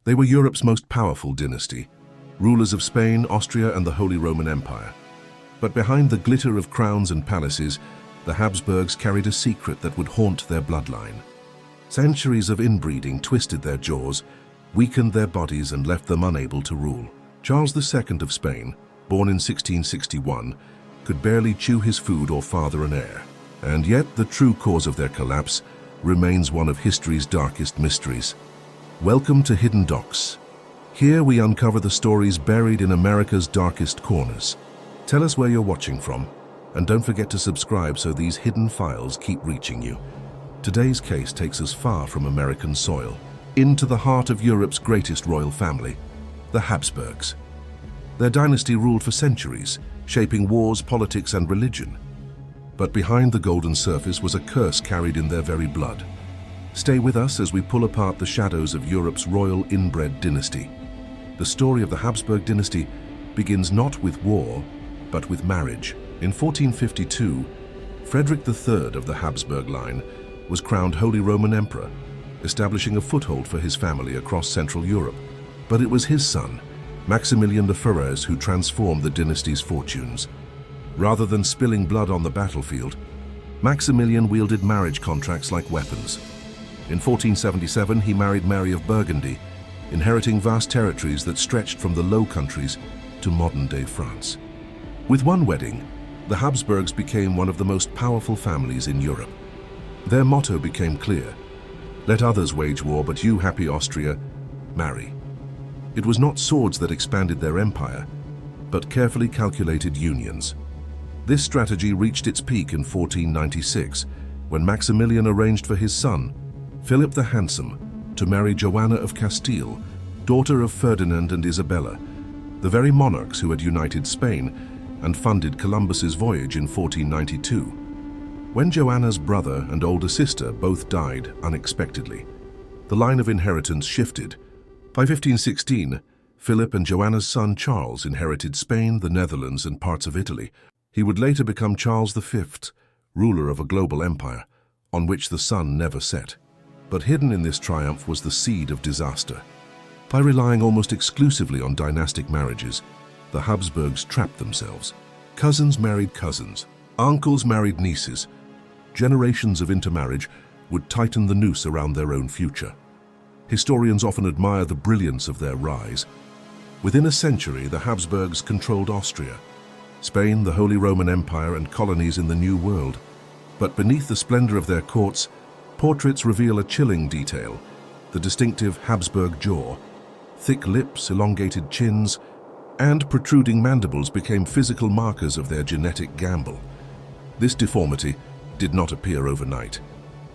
They were Europe's most powerful dynasty, rulers of Spain, Austria, and the Holy Roman Empire. But behind the glitter of crowns and palaces, the Habsburgs carried a secret that would haunt their bloodline. Centuries of inbreeding twisted their jaws, weakened their bodies, and left them unable to rule. Charles II of Spain, born in 1661, could barely chew his food or father an heir. And yet the true cause of their collapse remains one of history's darkest mysteries. Welcome to Hidden Docs. Here we uncover the stories buried in America's darkest corners. Tell us where you're watching from, and don't forget to subscribe so these hidden files keep reaching you. Today's case takes us far from American soil, into the heart of Europe's greatest royal family, the Habsburgs. Their dynasty ruled for centuries, shaping wars, politics, and religion. But behind the golden surface was a curse carried in their very blood. Stay with us as we pull apart the shadows of Europe's royal inbred dynasty. The story of the Habsburg dynasty begins not with war, but with marriage. In 1452, Frederick III of the Habsburg line was crowned Holy Roman Emperor, establishing a foothold for his family across Central Europe. But it was his son, Maximilian I, who transformed the dynasty's fortunes. Rather than spilling blood on the battlefield, Maximilian wielded marriage contracts like weapons. In 1477, he married Mary of Burgundy, inheriting vast territories that stretched from the Low Countries to modern-day France. With one wedding, the Habsburgs became one of the most powerful families in Europe. Their motto became clear: let others wage war, but you, happy Austria, marry. It was not swords that expanded their empire, but carefully calculated unions. This strategy reached its peak in 1496, when Maximilian arranged for his son, Philip the Handsome, to marry Joanna of Castile, daughter of Ferdinand and Isabella, the very monarchs who had united Spain and funded Columbus's voyage in 1492. When Joanna's brother and older sister both died unexpectedly, the line of inheritance shifted. By 1516, Philip and Joanna's son Charles inherited Spain, the Netherlands, and parts of Italy. He would later become Charles V, ruler of a global empire, on which the sun never set. But hidden in this triumph was the seed of disaster. By relying almost exclusively on dynastic marriages, the Habsburgs trapped themselves. Cousins married cousins, uncles married nieces. Generations of intermarriage would tighten the noose around their own future. Historians often admire the brilliance of their rise. Within a century, the Habsburgs controlled Austria, Spain, the Holy Roman Empire, and colonies in the New World. But beneath the splendor of their courts, portraits reveal a chilling detail: the distinctive Habsburg jaw. Thick lips, elongated chins, and protruding mandibles became physical markers of their genetic gamble. This deformity did not appear overnight.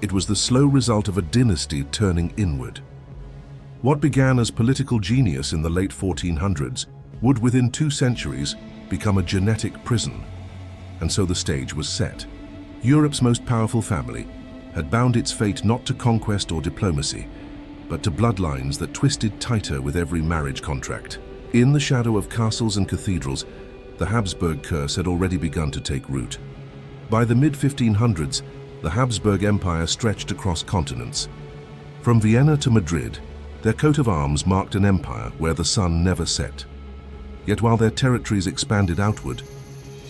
It was the slow result of a dynasty turning inward. What began as political genius in the late 1400s would within 2 centuries become a genetic prison. And so the stage was set. Europe's most powerful family had bound its fate not to conquest or diplomacy, but to bloodlines that twisted tighter with every marriage contract. In the shadow of castles and cathedrals, the Habsburg curse had already begun to take root. By the mid-1500s, the Habsburg Empire stretched across continents. From Vienna to Madrid, their coat of arms marked an empire where the sun never set. Yet while their territories expanded outward,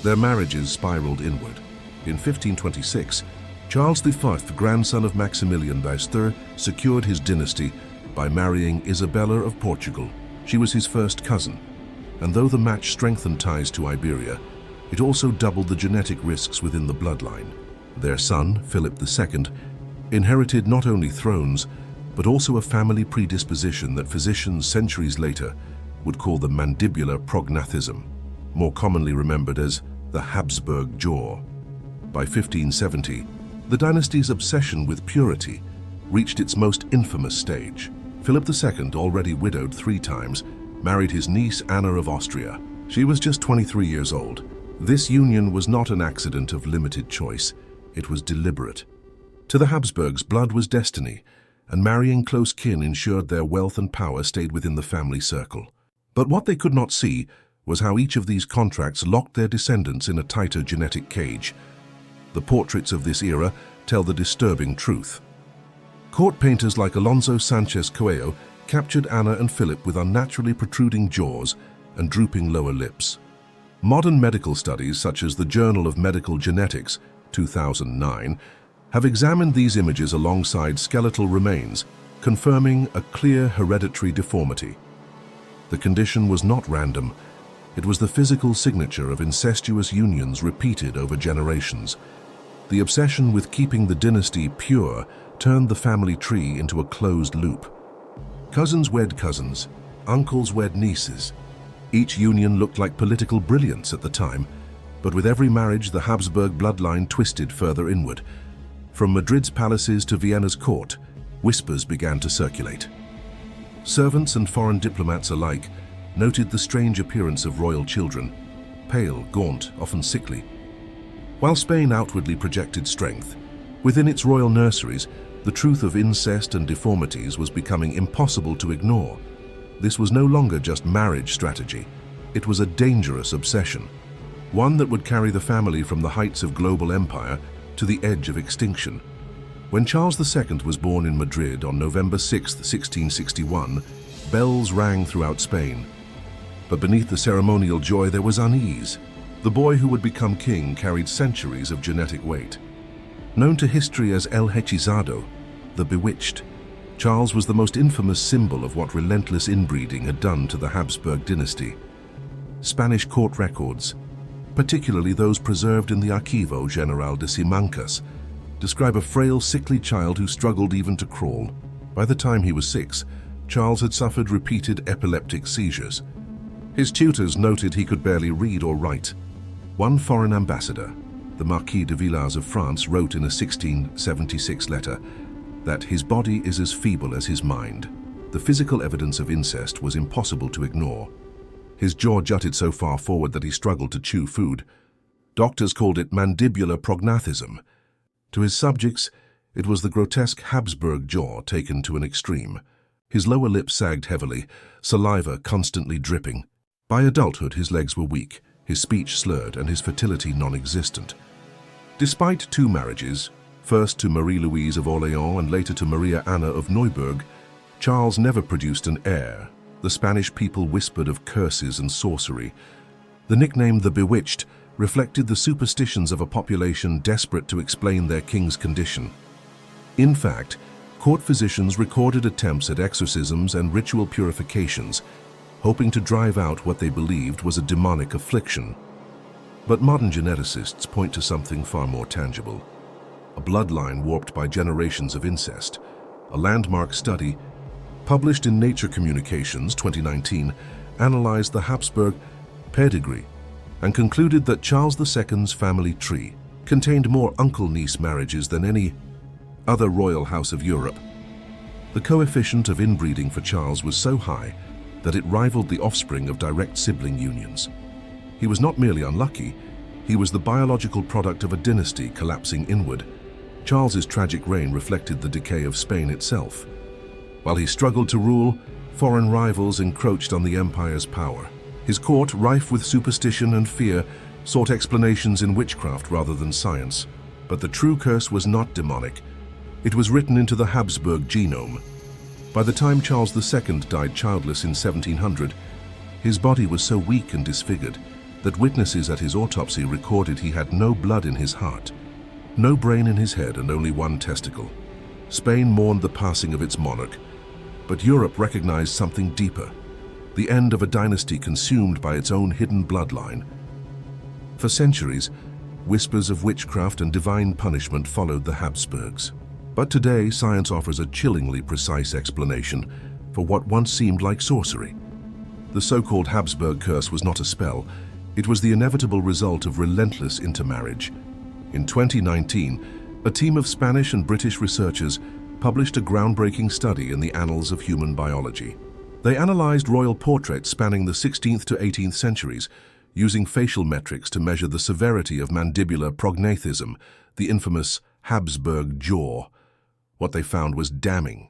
their marriages spiraled inward. In 1526, Charles V, grandson of Maximilian I, secured his dynasty by marrying Isabella of Portugal. She was his first cousin, and though the match strengthened ties to Iberia, it also doubled the genetic risks within the bloodline. Their son, Philip II, inherited not only thrones, but also a family predisposition that physicians centuries later would call the mandibular prognathism, more commonly remembered as the Habsburg jaw. By 1570, the dynasty's obsession with purity reached its most infamous stage. Philip II, already widowed 3 times, married his niece Anna of Austria. She was just 23 years old. This union was not an accident of limited choice. It was deliberate. To the Habsburgs, blood was destiny, and marrying close kin ensured their wealth and power stayed within the family circle. But what they could not see was how each of these contracts locked their descendants in a tighter genetic cage. The portraits of this era tell the disturbing truth. Court painters like Alonso Sanchez Coello captured Anna and Philip with unnaturally protruding jaws and drooping lower lips. Modern medical studies, such as the Journal of Medical Genetics, 2009, have examined these images alongside skeletal remains, confirming a clear hereditary deformity. The condition was not random. It was the physical signature of incestuous unions repeated over generations. The obsession with keeping the dynasty pure turned the family tree into a closed loop. Cousins wed cousins, uncles wed nieces. Each union looked like political brilliance at the time, but with every marriage the Habsburg bloodline twisted further inward. From Madrid's palaces to Vienna's court, whispers began to circulate. Servants and foreign diplomats alike noted the strange appearance of royal children, pale, gaunt, often sickly. While Spain outwardly projected strength, within its royal nurseries, the truth of incest and deformities was becoming impossible to ignore. This was no longer just marriage strategy. It was a dangerous obsession, one that would carry the family from the heights of global empire to the edge of extinction. When Charles II was born in Madrid on November 6, 1661, bells rang throughout Spain. But beneath the ceremonial joy there was unease. The boy who would become king carried centuries of genetic weight. Known to history as El Hechizado, the Bewitched, Charles was the most infamous symbol of what relentless inbreeding had done to the Habsburg dynasty. Spanish court records, particularly those preserved in the Archivo General de Simancas, describe a frail, sickly child who struggled even to crawl. By the time he was 6, Charles had suffered repeated epileptic seizures. His tutors noted he could barely read or write. One foreign ambassador, the Marquis de Villars of France, wrote in a 1676 letter that his body is as feeble as his mind. The physical evidence of incest was impossible to ignore. His jaw jutted so far forward that he struggled to chew food. Doctors called it mandibular prognathism. To his subjects, it was the grotesque Habsburg jaw taken to an extreme. His lower lip sagged heavily, saliva constantly dripping. By adulthood, his legs were weak, his speech slurred, and his fertility non-existent. Despite 2 marriages, first to Marie-Louise of Orléans and later to Maria Anna of Neuburg, Charles never produced an heir. The Spanish people whispered of curses and sorcery. The nickname the Bewitched reflected the superstitions of a population desperate to explain their king's condition. In fact, court physicians recorded attempts at exorcisms and ritual purifications, hoping to drive out what they believed was a demonic affliction. But modern geneticists point to something far more tangible. A bloodline warped by generations of incest. A landmark study, published in Nature Communications 2019, analyzed the Habsburg pedigree and concluded that Charles II's family tree contained more uncle-niece marriages than any other royal house of Europe. The coefficient of inbreeding for Charles was so high that it rivaled the offspring of direct sibling unions. He was not merely unlucky, he was the biological product of a dynasty collapsing inward. Charles's tragic reign reflected the decay of Spain itself. While he struggled to rule, foreign rivals encroached on the empire's power. His court, rife with superstition and fear, sought explanations in witchcraft rather than science. But the true curse was not demonic. It was written into the Habsburg genome. By the time Charles II died childless in 1700, his body was so weak and disfigured that witnesses at his autopsy recorded he had no blood in his heart, no brain in his head, and only one testicle. Spain mourned the passing of its monarch, but Europe recognized something deeper, the end of a dynasty consumed by its own hidden bloodline. For centuries, whispers of witchcraft and divine punishment followed the Habsburgs. But today, science offers a chillingly precise explanation for what once seemed like sorcery. The so-called Habsburg curse was not a spell. It was the inevitable result of relentless intermarriage. In 2019, a team of Spanish and British researchers published a groundbreaking study in the Annals of Human Biology. They analyzed royal portraits spanning the 16th to 18th centuries, using facial metrics to measure the severity of mandibular prognathism, the infamous Habsburg jaw. What they found was damning.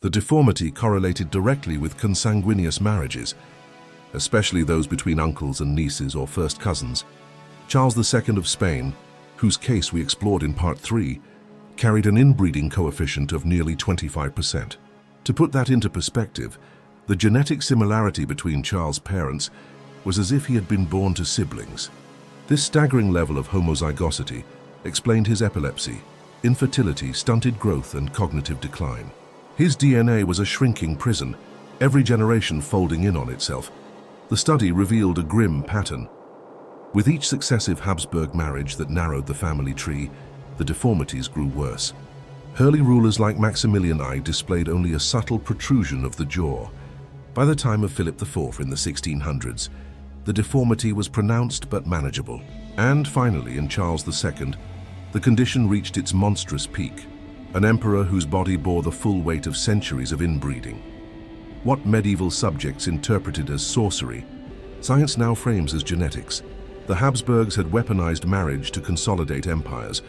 The deformity correlated directly with consanguineous marriages, especially those between uncles and nieces or first cousins. Charles II of Spain, whose case we explored in Part 3, carried an inbreeding coefficient of nearly 25%. To put that into perspective, the genetic similarity between Charles' parents was as if he had been born to siblings. This staggering level of homozygosity explained his epilepsy, infertility, stunted growth, and cognitive decline. His DNA was a shrinking prison, every generation folding in on itself. The study revealed a grim pattern. With each successive Habsburg marriage that narrowed the family tree, the deformities grew worse. Early rulers like Maximilian I displayed only a subtle protrusion of the jaw. By the time of Philip IV in the 1600s, the deformity was pronounced but manageable. And finally, in Charles II, the condition reached its monstrous peak, an emperor whose body bore the full weight of centuries of inbreeding. What medieval subjects interpreted as sorcery, science now frames as genetics. The Habsburgs had weaponized marriage to consolidate empires,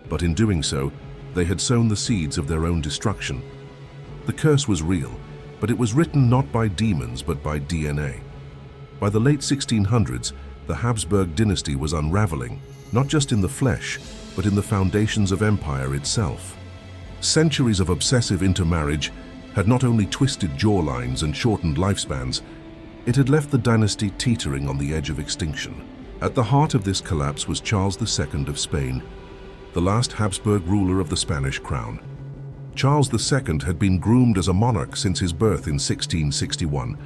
but in doing so, they had sown the seeds of their own destruction. The curse was real, but it was written not by demons but by DNA. By the late 1600s, the Habsburg dynasty was unraveling, not just in the flesh, but in the foundations of empire itself. Centuries of obsessive intermarriage had not only twisted jawlines and shortened lifespans, it had left the dynasty teetering on the edge of extinction. At the heart of this collapse was Charles II of Spain, the last Habsburg ruler of the Spanish crown. Charles II had been groomed as a monarch since his birth in 1661,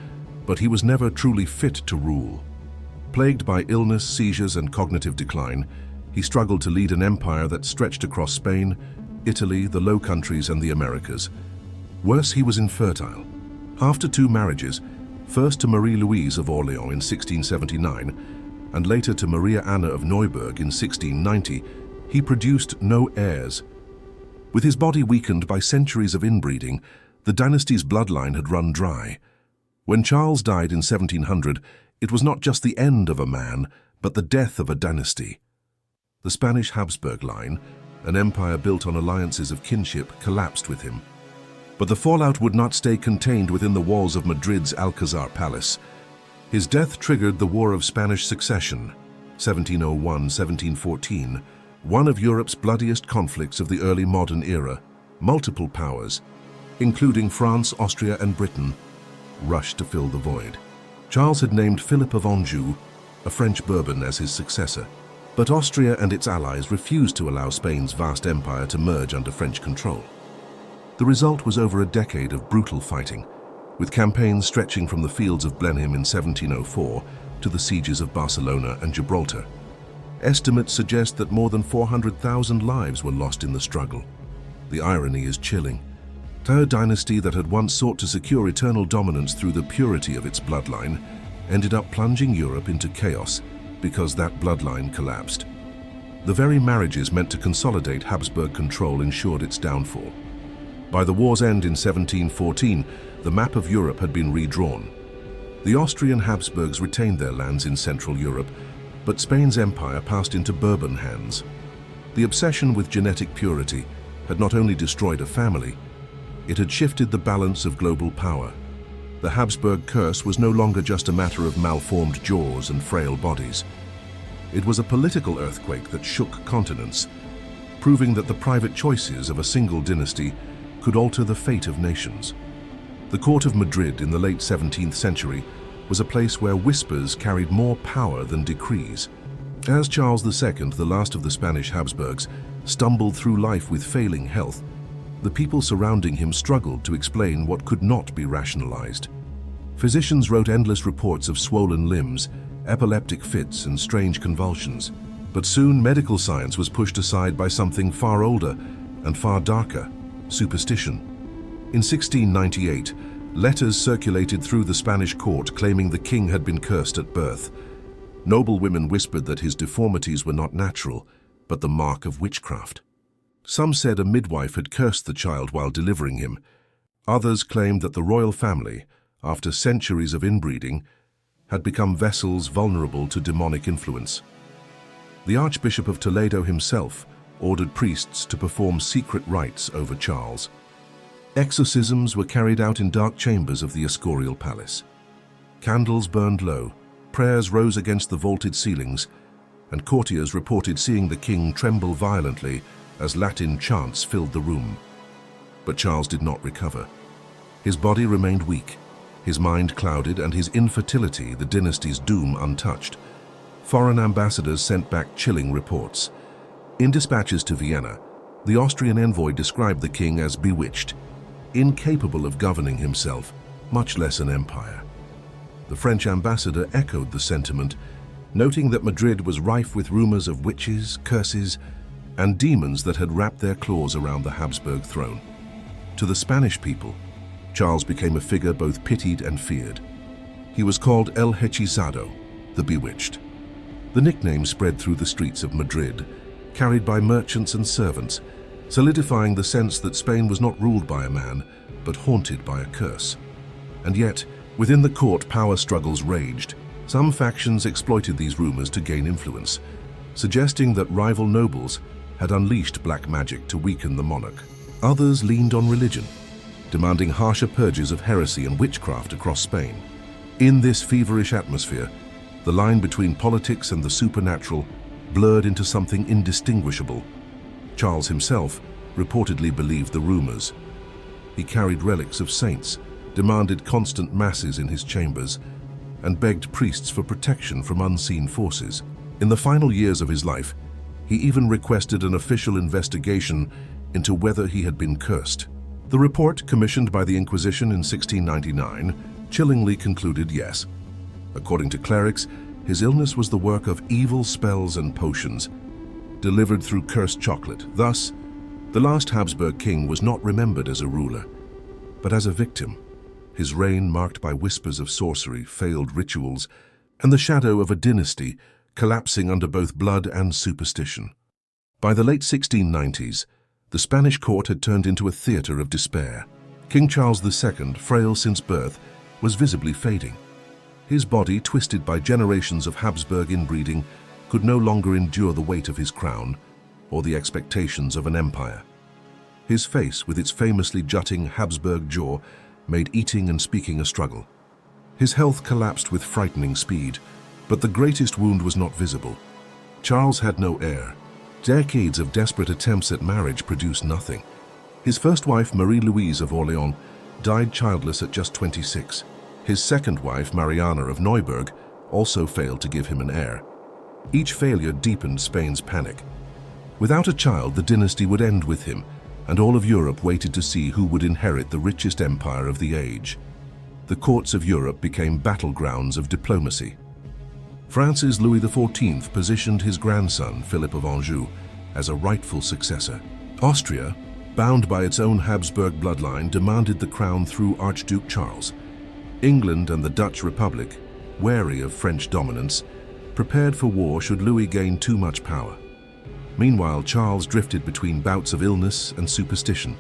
but he was never truly fit to rule. Plagued by illness, seizures, and cognitive decline, he struggled to lead an empire that stretched across Spain, Italy, the Low Countries, and the Americas. Worse, he was infertile. After 2 marriages, first to Marie-Louise of Orléans in 1679, and later to Maria Anna of Neuburg in 1690, he produced no heirs. With his body weakened by centuries of inbreeding, the dynasty's bloodline had run dry. When Charles died in 1700, it was not just the end of a man, but the death of a dynasty. The Spanish Habsburg line, an empire built on alliances of kinship, collapsed with him. But the fallout would not stay contained within the walls of Madrid's Alcazar Palace. His death triggered the War of Spanish Succession, 1701-1714, one of Europe's bloodiest conflicts of the early modern era. Multiple powers, including France, Austria, and Britain, rushed to fill the void. Charles had named Philip of Anjou, a French Bourbon, as his successor, but Austria and its allies refused to allow Spain's vast empire to merge under French control. The result was over a decade of brutal fighting, with campaigns stretching from the fields of Blenheim in 1704 to the sieges of Barcelona and Gibraltar. Estimates suggest that more than 400,000 lives were lost in the struggle. The irony is chilling. A dynasty that had once sought to secure eternal dominance through the purity of its bloodline ended up plunging Europe into chaos because that bloodline collapsed. The very marriages meant to consolidate Habsburg control ensured its downfall. By the war's end in 1714, the map of Europe had been redrawn. The Austrian Habsburgs retained their lands in Central Europe, but Spain's empire passed into Bourbon hands. The obsession with genetic purity had not only destroyed a family, it had shifted the balance of global power. The Habsburg curse was no longer just a matter of malformed jaws and frail bodies. It was a political earthquake that shook continents, proving that the private choices of a single dynasty could alter the fate of nations. The court of Madrid in the late 17th century was a place where whispers carried more power than decrees. As Charles II, the last of the Spanish Habsburgs, stumbled through life with failing health, the people surrounding him struggled to explain what could not be rationalized. Physicians wrote endless reports of swollen limbs, epileptic fits, and strange convulsions. But soon medical science was pushed aside by something far older and far darker: superstition. In 1698, letters circulated through the Spanish court claiming the king had been cursed at birth. Noble women whispered that his deformities were not natural, but the mark of witchcraft. Some said a midwife had cursed the child while delivering him. Others claimed that the royal family, after centuries of inbreeding, had become vessels vulnerable to demonic influence. The Archbishop of Toledo himself ordered priests to perform secret rites over Charles. Exorcisms were carried out in dark chambers of the Escorial Palace. Candles burned low, prayers rose against the vaulted ceilings, and courtiers reported seeing the king tremble violently as Latin chants filled the room. But Charles did not recover. His body remained weak, his mind clouded, and his infertility, the dynasty's doom, untouched. Foreign ambassadors sent back chilling reports. In dispatches to Vienna, the Austrian envoy described the king as bewitched, incapable of governing himself, much less an empire. The French ambassador echoed the sentiment, noting that Madrid was rife with rumors of witches, curses, and demons that had wrapped their claws around the Habsburg throne. To the Spanish people, Charles became a figure both pitied and feared. He was called El Hechizado, the Bewitched. The nickname spread through the streets of Madrid, carried by merchants and servants, solidifying the sense that Spain was not ruled by a man, but haunted by a curse. And yet, within the court, power struggles raged. Some factions exploited these rumors to gain influence, suggesting that rival nobles had unleashed black magic to weaken the monarch. Others leaned on religion, demanding harsher purges of heresy and witchcraft across Spain. In this feverish atmosphere, the line between politics and the supernatural blurred into something indistinguishable. Charles himself reportedly believed the rumors. He carried relics of saints, demanded constant masses in his chambers, and begged priests for protection from unseen forces. In the final years of his life, he even requested an official investigation into whether he had been cursed. The report, commissioned by the Inquisition in 1699, chillingly concluded yes. According to clerics, his illness was the work of evil spells and potions, delivered through cursed chocolate. Thus, the last Habsburg king was not remembered as a ruler, but as a victim, his reign marked by whispers of sorcery, failed rituals, and the shadow of a dynasty collapsing under both blood and superstition. By the late 1690s, the Spanish court had turned into a theater of despair. King Charles II, frail since birth, was visibly fading. His body, twisted by generations of Habsburg inbreeding, could no longer endure the weight of his crown or the expectations of an empire. His face, with its famously jutting Habsburg jaw, made eating and speaking a struggle. His health collapsed with frightening speed, but the greatest wound was not visible. Charles had no heir. Decades of desperate attempts at marriage produced nothing. His first wife, Marie-Louise of Orléans, died childless at just 26. His second wife, Mariana of Neuburg, also failed to give him an heir. Each failure deepened Spain's panic. Without a child, the dynasty would end with him, and all of Europe waited to see who would inherit the richest empire of the age. The courts of Europe became battlegrounds of diplomacy. France's Louis XIV positioned his grandson, Philip of Anjou, as a rightful successor. Austria, bound by its own Habsburg bloodline, demanded the crown through Archduke Charles. England and the Dutch Republic, wary of French dominance, prepared for war should Louis gain too much power. Meanwhile, Charles drifted between bouts of illness and superstition.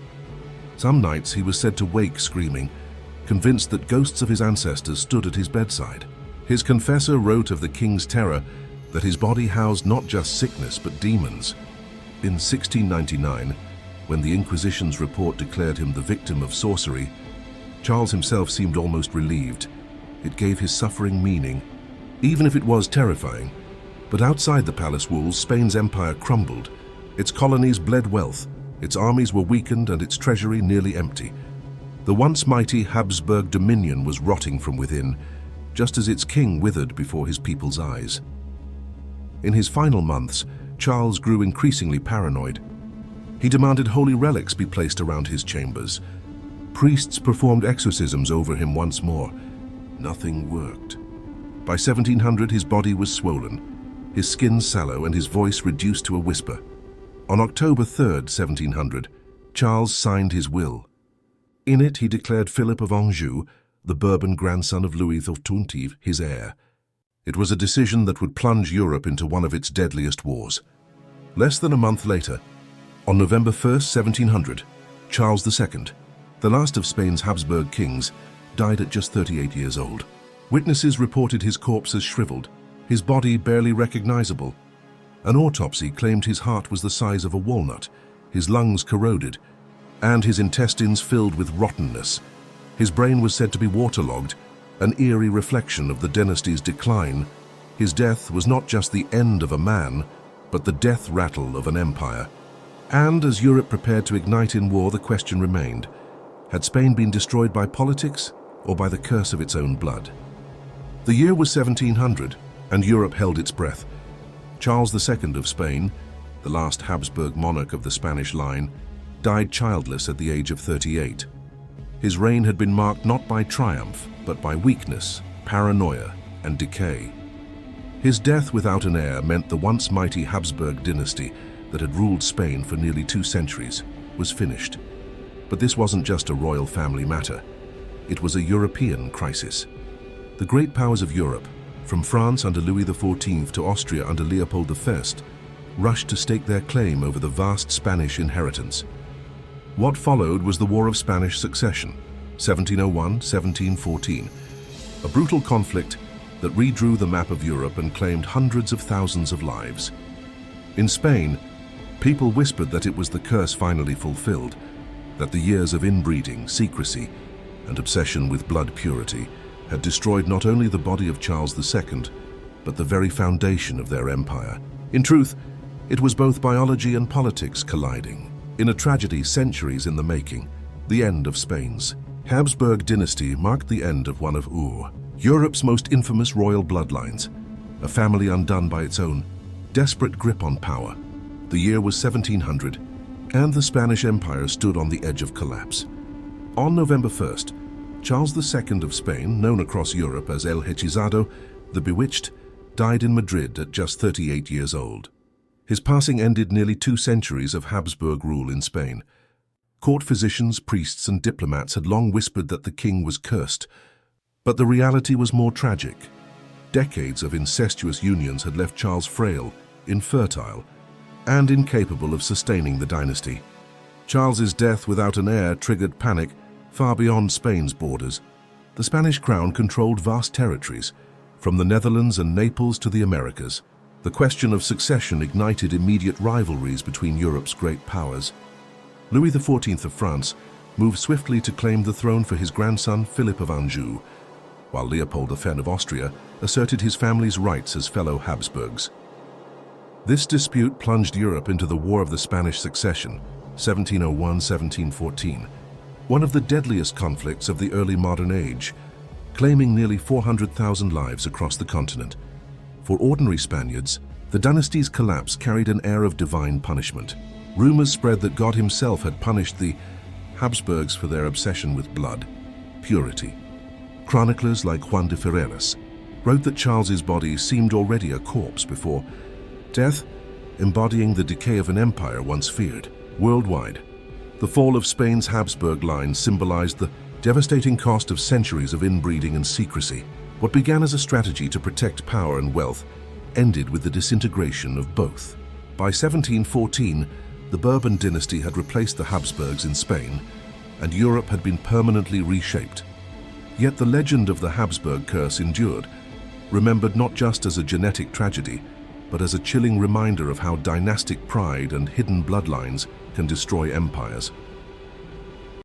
Some nights he was said to wake screaming, convinced that ghosts of his ancestors stood at his bedside. His confessor wrote of the king's terror that his body housed not just sickness but demons. In 1699, when the Inquisition's report declared him the victim of sorcery, Charles himself seemed almost relieved. It gave his suffering meaning, even if it was terrifying. But outside the palace walls, Spain's empire crumbled. Its colonies bled wealth, its armies were weakened, and its treasury nearly empty. The once mighty Habsburg dominion was rotting from within, just as its king withered before his people's eyes. In his final months, Charles grew increasingly paranoid. He demanded holy relics be placed around his chambers. Priests performed exorcisms over him once more. Nothing worked. By 1700, his body was swollen, his skin sallow, and his voice reduced to a whisper. On October 3rd, 1700, Charles signed his will. In it, he declared Philip of Anjou, the Bourbon grandson of Louis XIV, his heir. It was a decision that would plunge Europe into one of its deadliest wars. Less than a month later, on November 1st, 1700, Charles II, the last of Spain's Habsburg kings, died at just 38 years old. Witnesses reported his corpse as shriveled, his body barely recognizable. An autopsy claimed his heart was the size of a walnut, his lungs corroded, and his intestines filled with rottenness. His brain was said to be waterlogged, an eerie reflection of the dynasty's decline. His death was not just the end of a man, but the death rattle of an empire. And as Europe prepared to ignite in war, the question remained: Had Spain been destroyed by politics or by the curse of its own blood? The year was 1700, and Europe held its breath. Charles II of Spain, the last Habsburg monarch of the Spanish line, died childless at the age of 38. His reign had been marked not by triumph, but by weakness, paranoia, and decay. His death without an heir meant the once mighty Habsburg dynasty that had ruled Spain for nearly 2 centuries was finished. But this wasn't just a royal family matter. It was a European crisis. The great powers of Europe, from France under Louis XIV to Austria under Leopold I, rushed to stake their claim over the vast Spanish inheritance. What followed was the War of Spanish Succession, 1701-1714, a brutal conflict that redrew the map of Europe and claimed hundreds of thousands of lives. In Spain, people whispered that it was the curse finally fulfilled, that the years of inbreeding, secrecy, and obsession with blood purity had destroyed not only the body of Charles II, but the very foundation of their empire. In truth, it was both biology and politics colliding, in a tragedy centuries in the making. The end of Spain's Habsburg dynasty marked the end of one of Europe's most infamous royal bloodlines, a family undone by its own desperate grip on power. The year was 1700, and the Spanish Empire stood on the edge of collapse. On November 1st, Charles II of Spain, known across Europe as El Hechizado, the Bewitched, died in Madrid at just 38 years old. His passing ended nearly 2 centuries of Habsburg rule in Spain. Court physicians, priests, and diplomats had long whispered that the king was cursed, but the reality was more tragic. Decades of incestuous unions had left Charles frail, infertile, and incapable of sustaining the dynasty. Charles's death without an heir triggered panic far beyond Spain's borders. The Spanish crown controlled vast territories, from the Netherlands and Naples to the Americas. The question of succession ignited immediate rivalries between Europe's great powers. Louis XIV of France moved swiftly to claim the throne for his grandson Philip of Anjou, while Leopold V of Austria asserted his family's rights as fellow Habsburgs. This dispute plunged Europe into the War of the Spanish Succession, 1701-1714, one of the deadliest conflicts of the early modern age, claiming nearly 400,000 lives across the continent. For ordinary Spaniards, the dynasty's collapse carried an air of divine punishment. Rumors spread that God himself had punished the Habsburgs for their obsession with blood, purity. Chroniclers like Juan de Ferreras wrote that Charles's body seemed already a corpse before death, embodying the decay of an empire once feared. Worldwide, the fall of Spain's Habsburg line symbolized the devastating cost of centuries of inbreeding and secrecy. What began as a strategy to protect power and wealth ended with the disintegration of both. By 1714, the Bourbon dynasty had replaced the Habsburgs in Spain, and Europe had been permanently reshaped. Yet the legend of the Habsburg curse endured, remembered not just as a genetic tragedy, but as a chilling reminder of how dynastic pride and hidden bloodlines can destroy empires.